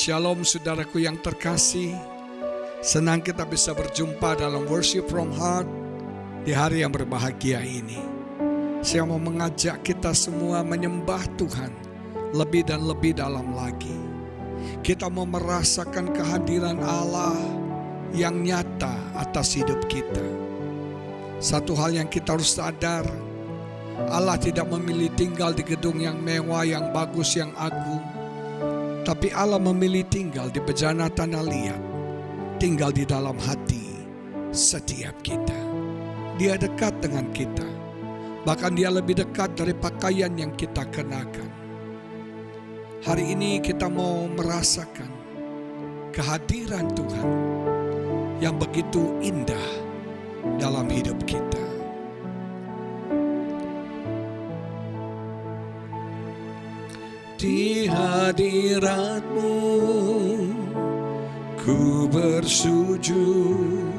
Shalom saudaraku yang terkasih, senang kita bisa berjumpa dalam Worship from Heart di hari yang berbahagia ini. Saya mau mengajak kita semua menyembah Tuhan lebih dan lebih dalam lagi. Kita mau merasakan kehadiran Allah yang nyata atas hidup kita. Satu hal yang kita harus sadar, Allah tidak memilih tinggal di gedung yang mewah, yang bagus, yang agung. Tapi Allah memilih tinggal di bejana tanah liat, tinggal di dalam hati setiap kita. Dia dekat dengan kita, bahkan dia lebih dekat dari pakaian yang kita kenakan. Hari ini kita mau merasakan kehadiran Tuhan yang begitu indah dalam hidup kita. Di hadirat-Mu ku bersujud,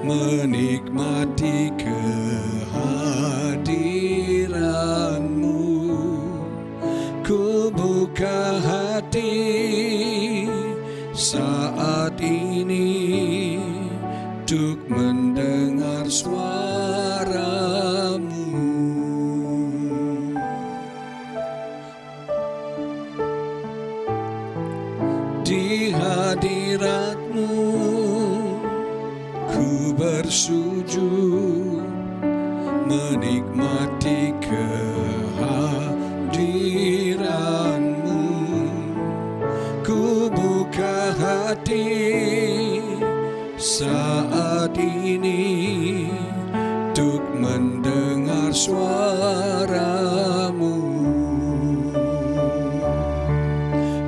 menikmati kehadiran-Mu. Ku buka hati saat ini untuk mendengar suara-Mu. Di hadirat-Mu ku bersujud, menikmati kehadiran-Mu. Ku buka hati saat ini untuk mendengar suara-Mu.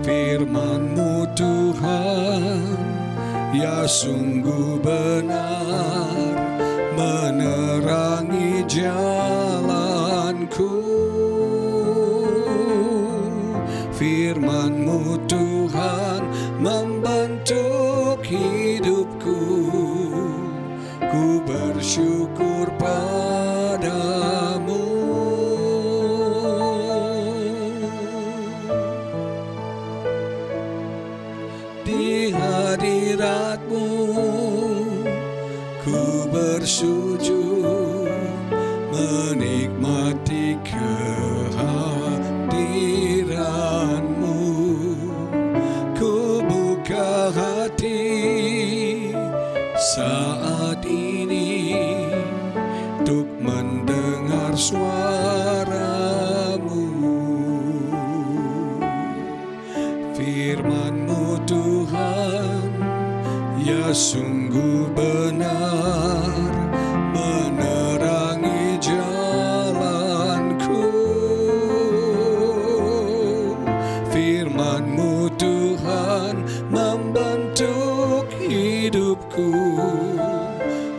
Firman-Mu Tuhan, ya sungguh benar, menerangi jalanku. Firman-Mu Tuhan membentuk hidupku. Ku bersyukur padamu. Di hadirat-Mu ku bersujud, menikmati kehadiran-Mu. Ku buka hati saat ini untuk mendengar suara-Mu. Firman-Mu Tuhan, ya sungguh benar, menerangi jalanku. Firman-Mu Tuhan membentuk hidupku.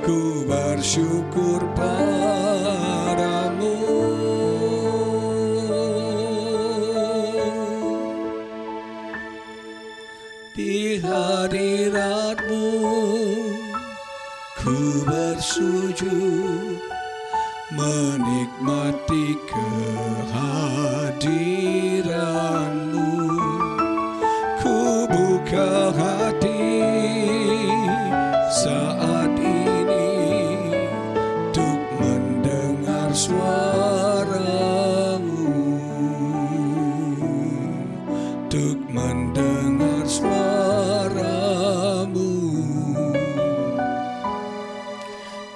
Ku bersyukur padamu. Di hadirat-Mu ku bersujud, menikmati kehadiran-Mu. Ku buka hati saat ini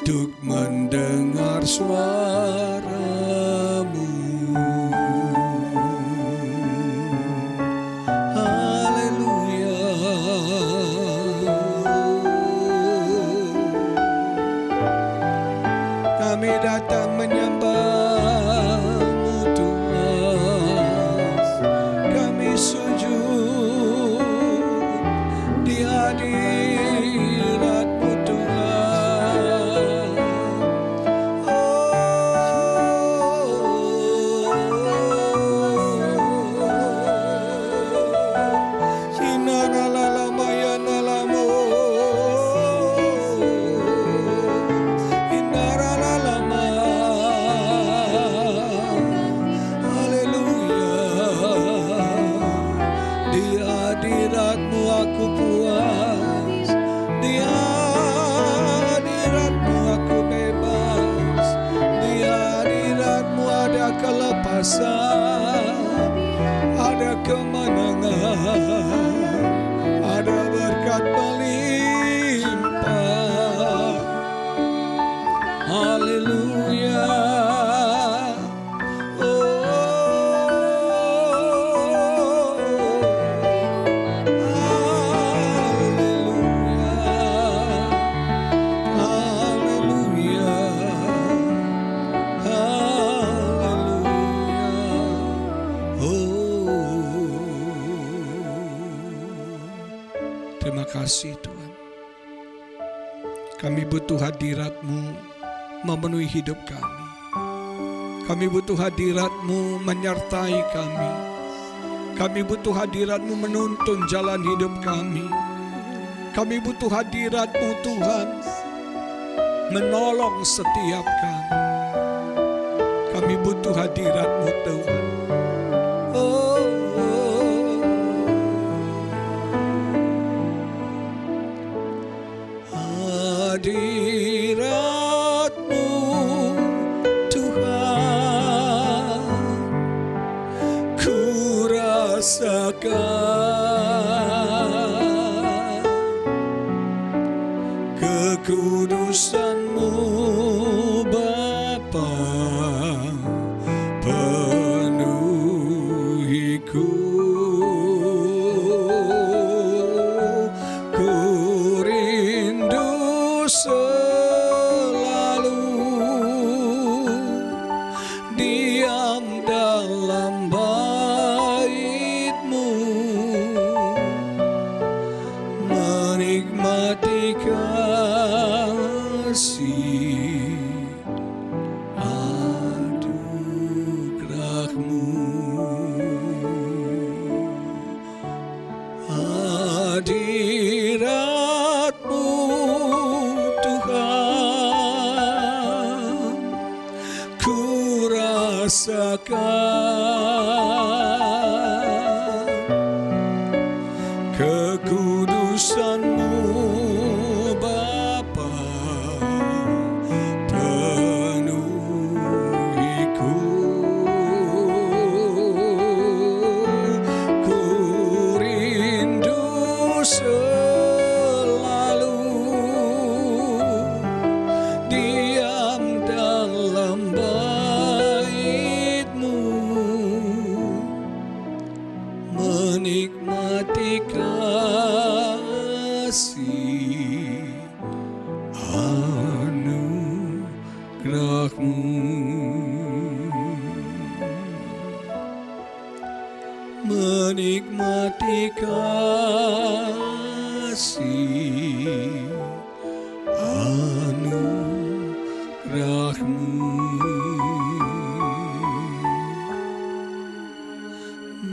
untuk mendengar suara-Mu. Haleluya. Kami datang menyembah-Mu Tuhan. Kami sujud di hadirat-Mu Tuhan. Inaralalamayanalamo. Inaralalama. Haleluya. Di hadirat-Mu aku puas, di hadirat-Mu aku bebas, di hadirat-Mu ada kelepasan, ada kemenangan, ada berkat melimpah. Haleluya. Terima kasih Tuhan. Kami butuh hadirat-Mu memenuhi hidup kami. Kami butuh hadirat-Mu menyertai kami. Kami butuh hadirat-Mu menuntun jalan hidup kami. Kami butuh hadirat-Mu Tuhan menolong setiap kami. Kami butuh hadirat-Mu Tuhan. Hadirat-Mu Tuhan, ku rasakan kekudusan-Mu Bapa, penuhiku. Ku rindu selalu diam dalam bait-Mu, menikmati kasih anugerah-Mu. Hadirat-Mu Tuhan, ku rasakan kekudusan-Mu Bapa, penuhiku. Ku rindu selalu diam dalam bait-Mu, menikmati kasih anugerah-Mu. Menikmati kasih anugerah-Mu.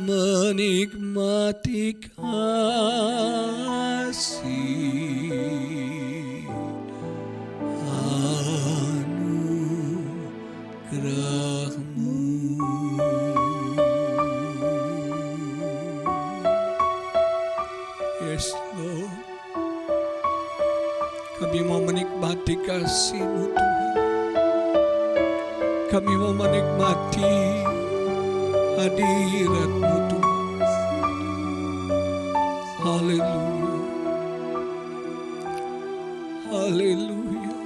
Menikmati kasih anugerah-Mu. Yes Lord, kami mau menikmati kasih-Mu Tuhan. Kami mau menikmati hadirat-Mu Tuhan. Haleluya. Haleluya.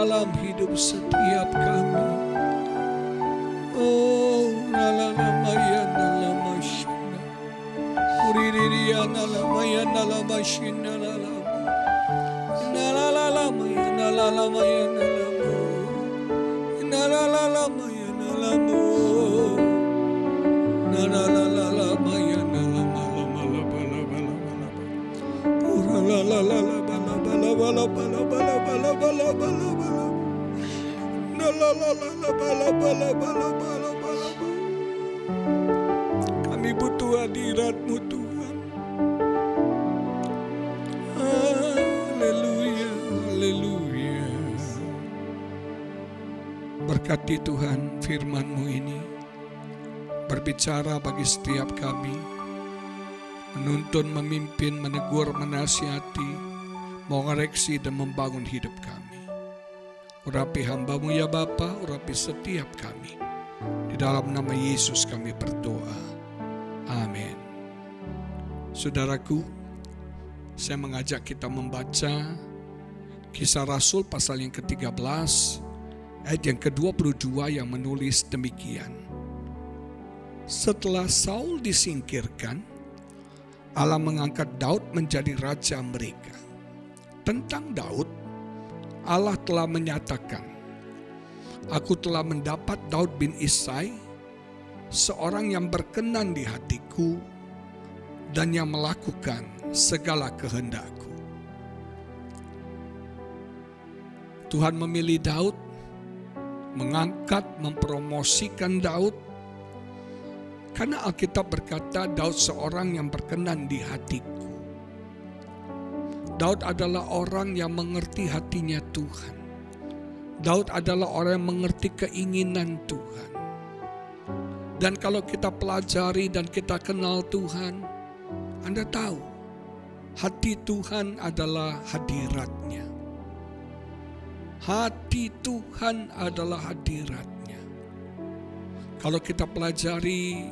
dalam hidup setiap kami. Oh, nalalamayan nalamasyana. Kuririya nalamayan nalamashina nalamu. Nalalalamayan nalalamayan nalamu. Nalalalamayan nalamu. Nalalalamayan nalamalabalabalabala. Uralalalabalabalabalabalabalabalabala. Nalalalabalabalabalabala. Kami butuh hadirat-Mu Tuhan. Haleluya, haleluya. Berkati Tuhan firman-Mu ini, berbicara bagi setiap kami, menuntun, memimpin, menegur, menasihati, mengoreksi dan membangun hidup kami. Urapi hamba-Mu ya Bapa, urapi setiap kami. Di dalam nama Yesus kami berdoa. Amin. Saudaraku, saya mengajak kita membaca Kisah Rasul pasal yang ke-13, ayat yang ke-22 yang menulis demikian. Setelah Saul disingkirkan, Allah mengangkat Daud menjadi raja mereka. Tentang Daud, Allah telah menyatakan, Aku telah mendapat Daud bin Isai, seorang yang berkenan di hatiku dan yang melakukan segala kehendakku. Tuhan memilih Daud, mengangkat, mempromosikan Daud, karena Alkitab berkata Daud seorang yang berkenan di hatiku. Daud adalah orang yang mengerti hatinya Tuhan. Daud adalah orang yang mengerti keinginan Tuhan. Dan kalau kita pelajari dan kita kenal Tuhan, Anda tahu, hati Tuhan adalah hadirat-Nya. Hati Tuhan adalah hadirat-Nya. Kalau kita pelajari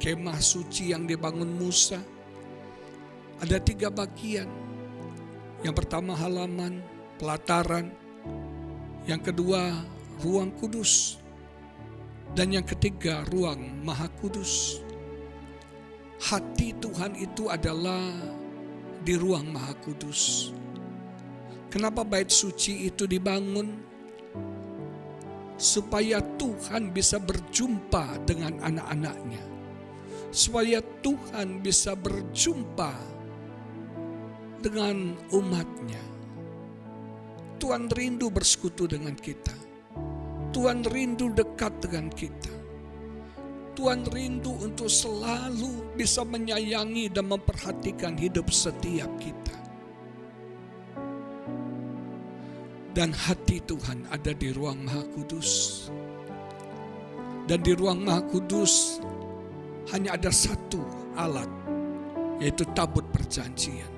kemah suci yang dibangun Musa, ada 3 bagian. Yang pertama halaman, pelataran. Yang kedua ruang kudus. Dan yang ketiga ruang maha kudus. Hati Tuhan itu adalah di ruang maha kudus. Kenapa bait suci itu dibangun? Supaya Tuhan bisa berjumpa dengan anak-anak-Nya. Supaya Tuhan bisa berjumpa dengan umat-Nya. Tuhan rindu bersekutu dengan kita. Tuhan rindu dekat dengan kita. Tuhan rindu untuk selalu bisa menyayangi dan memperhatikan hidup setiap kita. Dan hati Tuhan ada di ruang Maha Kudus. Dan di ruang Maha Kudus hanya ada satu alat, yaitu tabut perjanjian.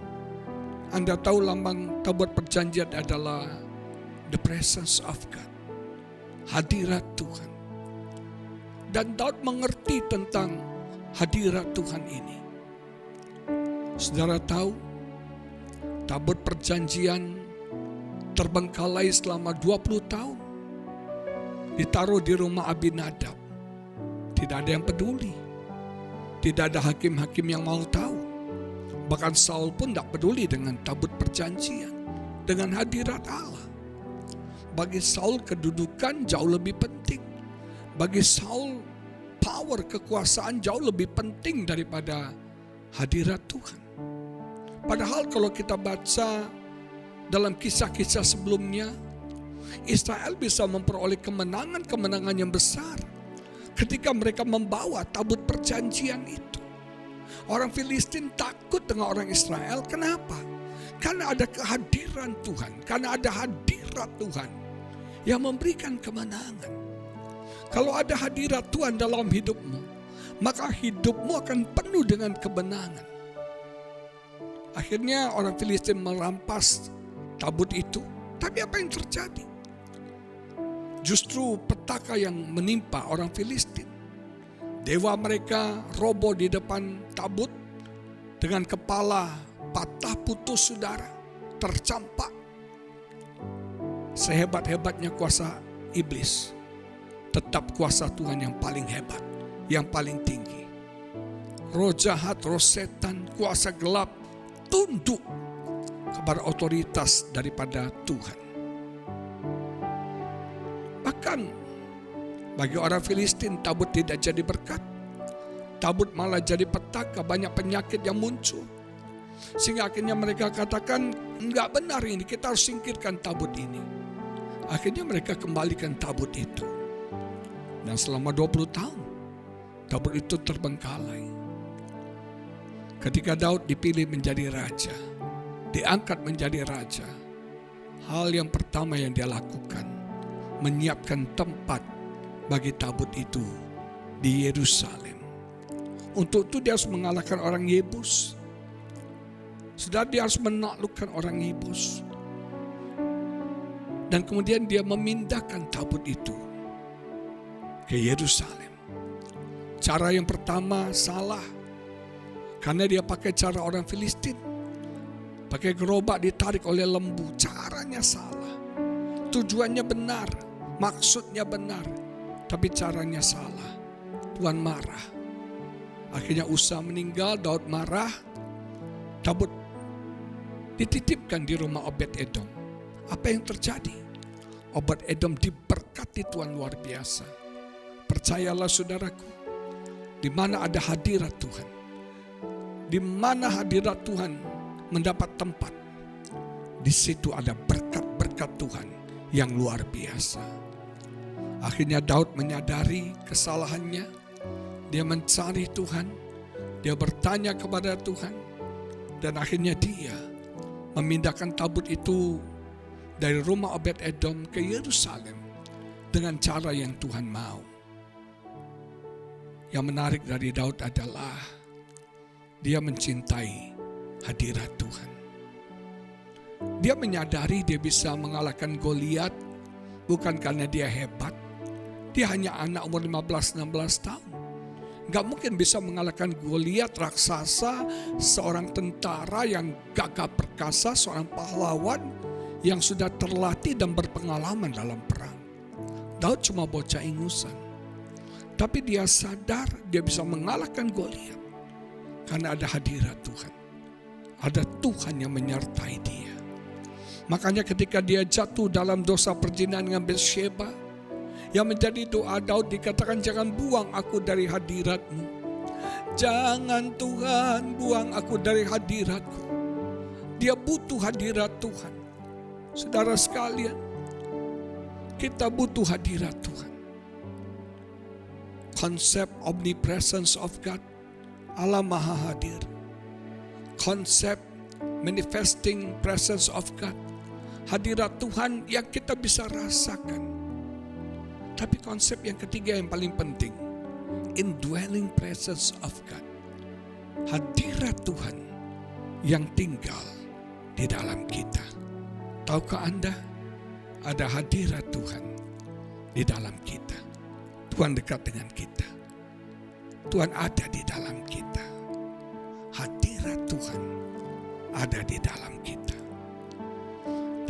Anda tahu lambang tabut perjanjian adalah the presence of God, hadirat Tuhan. Dan Daud mengerti tentang hadirat Tuhan ini. Saudara tahu, tabut perjanjian terbengkalai selama 20 tahun. Ditaruh di rumah Abinadab. Tidak ada yang peduli. Tidak ada hakim-hakim yang mau tahu. Bahkan Saul pun tidak peduli dengan tabut perjanjian, dengan hadirat Allah. Bagi Saul kedudukan jauh lebih penting. Bagi Saul power, kekuasaan jauh lebih penting daripada hadirat Tuhan. Padahal kalau kita baca dalam kisah-kisah sebelumnya, Israel bisa memperoleh kemenangan-kemenangan yang besar ketika mereka membawa tabut perjanjian itu. Orang Filistin takut dengan orang Israel. Kenapa? Karena ada kehadiran Tuhan. Karena ada hadirat Tuhan yang memberikan kemenangan. Kalau ada hadirat Tuhan dalam hidupmu, maka hidupmu akan penuh dengan kemenangan. Akhirnya orang Filistin merampas tabut itu. Tapi apa yang terjadi? Justru petaka yang menimpa orang Filistin. Dewa mereka roboh di depan tabut dengan kepala patah putus, saudara, tercampak. sehebat-hebatnya kuasa iblis, tetap kuasa Tuhan yang paling hebat, yang paling tinggi. Roh jahat, roh setan, kuasa gelap tunduk kepada otoritas daripada Tuhan. Bahkan bagi orang Filistin, tabut tidak jadi berkat. Tabut malah jadi petaka, banyak penyakit yang muncul. Sehingga akhirnya mereka katakan, enggak benar ini, kita harus singkirkan tabut ini. Akhirnya mereka kembalikan tabut itu. Dan selama 20 tahun, tabut itu terbengkalai. Ketika Daud dipilih menjadi raja, diangkat menjadi raja, hal yang pertama yang dia lakukan, menyiapkan tempat bagi tabut itu di Yerusalem. Untuk itu dia harus mengalahkan orang Yebus. Sudah dia harus menaklukkan orang Yebus. Dan kemudian dia memindahkan tabut itu ke Yerusalem. Cara yang pertama salah, karena dia pakai cara orang Filistin. Pakai gerobak ditarik oleh lembu, caranya salah. Tujuannya benar, maksudnya benar, tapi caranya salah. Tuhan marah. Akhirnya Usa meninggal, Daud marah. Tabut dititipkan di rumah Obed-Edom. Apa yang terjadi? Obed-Edom diberkati Tuhan luar biasa. Percayalah saudaraku, di mana ada hadirat Tuhan, di mana hadirat Tuhan mendapat tempat, di situ ada berkat-berkat Tuhan yang luar biasa. Akhirnya Daud menyadari kesalahannya. Dia mencari Tuhan, dia bertanya kepada Tuhan, dan akhirnya dia memindahkan tabut itu dari rumah Obed-Edom ke Yerusalem dengan cara yang Tuhan mau. Yang menarik dari Daud adalah dia mencintai hadirat Tuhan. Dia menyadari dia bisa mengalahkan Goliat bukan karena dia hebat. Dia hanya anak umur 15-16 tahun. Gak mungkin bisa mengalahkan Goliat, raksasa, seorang tentara yang gagah perkasa, seorang pahlawan yang sudah terlatih dan berpengalaman dalam perang. Daud cuma bocah ingusan. Tapi dia sadar dia bisa mengalahkan Goliat karena ada hadirat Tuhan. Ada Tuhan yang menyertai dia. Makanya ketika dia jatuh dalam dosa perzinahan dengan Batsyeba, yang menjadi doa Daud dikatakan, jangan buang aku dari hadirat-Mu. Jangan Tuhan buang aku dari hadirat-Ku. Dia butuh hadirat Tuhan. Saudara sekalian, kita butuh hadirat Tuhan. Konsep omnipresence of God, Allah Maha Hadir. Konsep manifesting presence of God, hadirat Tuhan yang kita bisa rasakan. Tapi konsep yang ketiga yang paling penting, indwelling presence of God, hadirat Tuhan yang tinggal di dalam kita. Tahukah Anda, ada hadirat Tuhan di dalam kita. Tuhan dekat dengan kita. Tuhan ada di dalam kita. Hadirat Tuhan ada di dalam kita.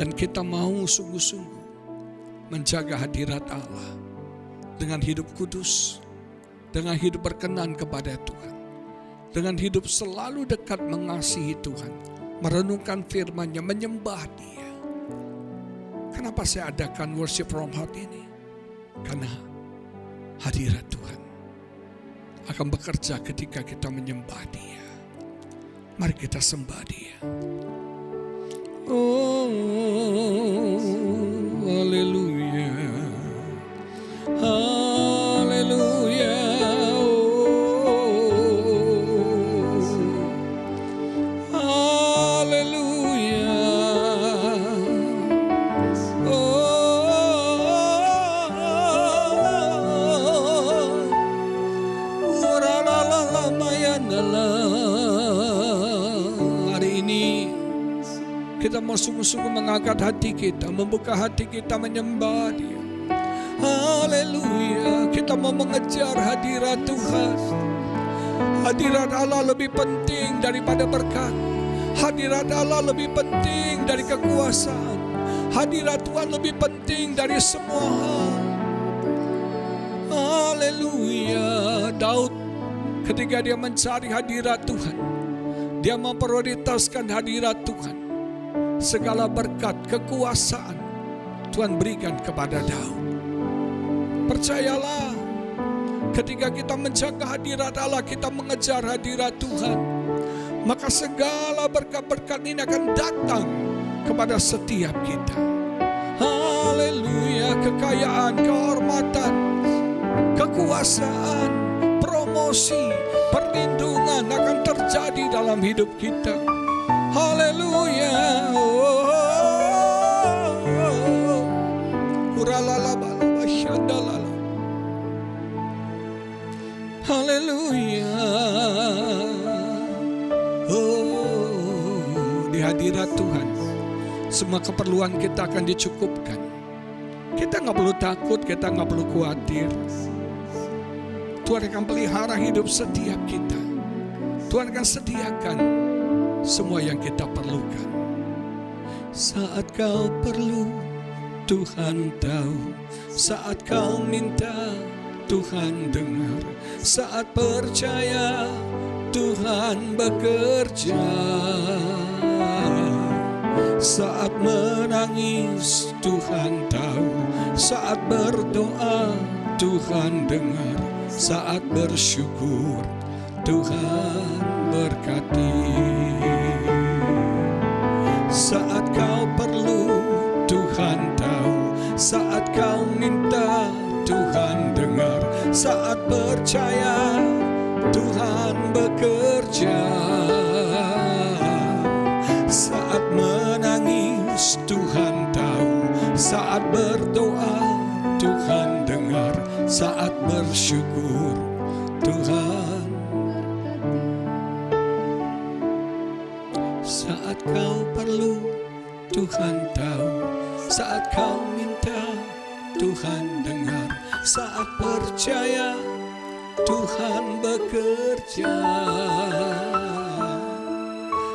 Dan kita mau sungguh-sungguh menjaga hadirat Allah dengan hidup kudus, dengan hidup berkenan kepada Tuhan, dengan hidup selalu dekat mengasihi Tuhan, merenungkan firman-Nya, menyembah Dia. Kenapa saya adakan worship from heart ini? Karena hadirat Tuhan akan bekerja ketika kita menyembah Dia. Mari kita sembah Dia. Oh, haleluya, haleluya, oh, haleluya, oh, hari ini kita mau sungguh-sungguh mengangkat hati kita, membuka hati kita menyembah Dia. Haleluya, kita mau mengejar hadirat Tuhan. Hadirat Allah lebih penting daripada berkat. Hadirat Allah lebih penting dari kekuasaan. Hadirat Tuhan lebih penting dari semua hal. Haleluya. Daud ketika dia mencari hadirat Tuhan, dia memprioritaskan hadirat Tuhan. Segala berkat, kekuasaan Tuhan berikan kepada Daud. Percayalah, ketika kita menjaga hadirat Allah, kita mengejar hadirat Tuhan, maka segala berkat-berkat ini akan datang kepada setiap kita. Haleluya. Kekayaan, kehormatan, kekuasaan, promosi, perlindungan akan terjadi dalam hidup kita. Haleluya. Haleluya. Di hadirat Tuhan semua keperluan kita akan dicukupkan. Kita nggak perlu takut, kita nggak perlu khawatir. Tuhan akan pelihara hidup setiap kita. Tuhan akan sediakan semua yang kita perlukan. Saat kau perlu, Tuhan tahu. Saat kau minta, Tuhan dengar. Saat percaya, Tuhan bekerja. Saat menangis, Tuhan tahu. Saat berdoa, Tuhan dengar. Saat bersyukur, Tuhan berkati. Saat kau perlu, Tuhan tahu. Saat kau minta, Tuhan dengar. Saat percaya, Tuhan bekerja. Saat menangis, Tuhan tahu. Saat berdoa, Tuhan dengar. Saat bersyukur, Tuhan. Saat kau perlu, Tuhan tahu. Saat kau minta, Tuhan dengar. Saat percaya, Tuhan bekerja.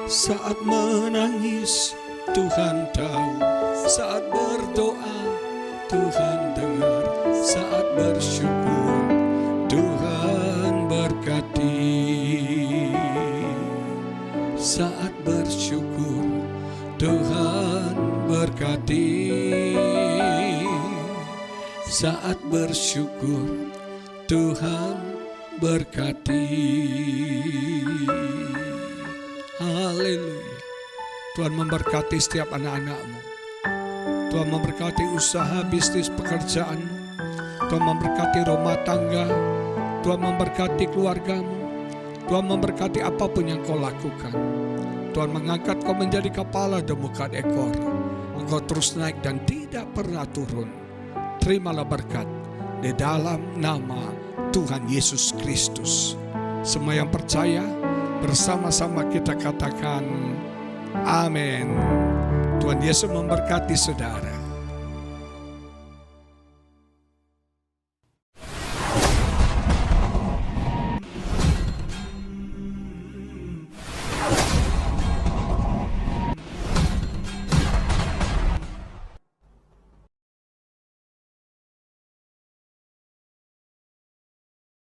Saat menangis, Tuhan tahu. Saat berdoa, Tuhan dengar. Saat bersyukur, Tuhan berkati. Saat bersyukur, Tuhan berkati. Saat bersyukur, Tuhan berkati. Haleluya. Tuhan memberkati setiap anak-anak-Mu. Tuhan memberkati usaha, bisnis, pekerjaan. Tuhan memberkati rumah tangga. Tuhan memberkati keluargamu. Tuhan memberkati apapun yang kau lakukan. Tuhan mengangkat kau menjadi kepala dan bukan ekor. Engkau terus naik dan tidak pernah turun. Terimalah berkat di dalam nama Tuhan Yesus Kristus. Semua yang percaya, bersama-sama kita katakan amin. Tuhan Yesus memberkati saudara.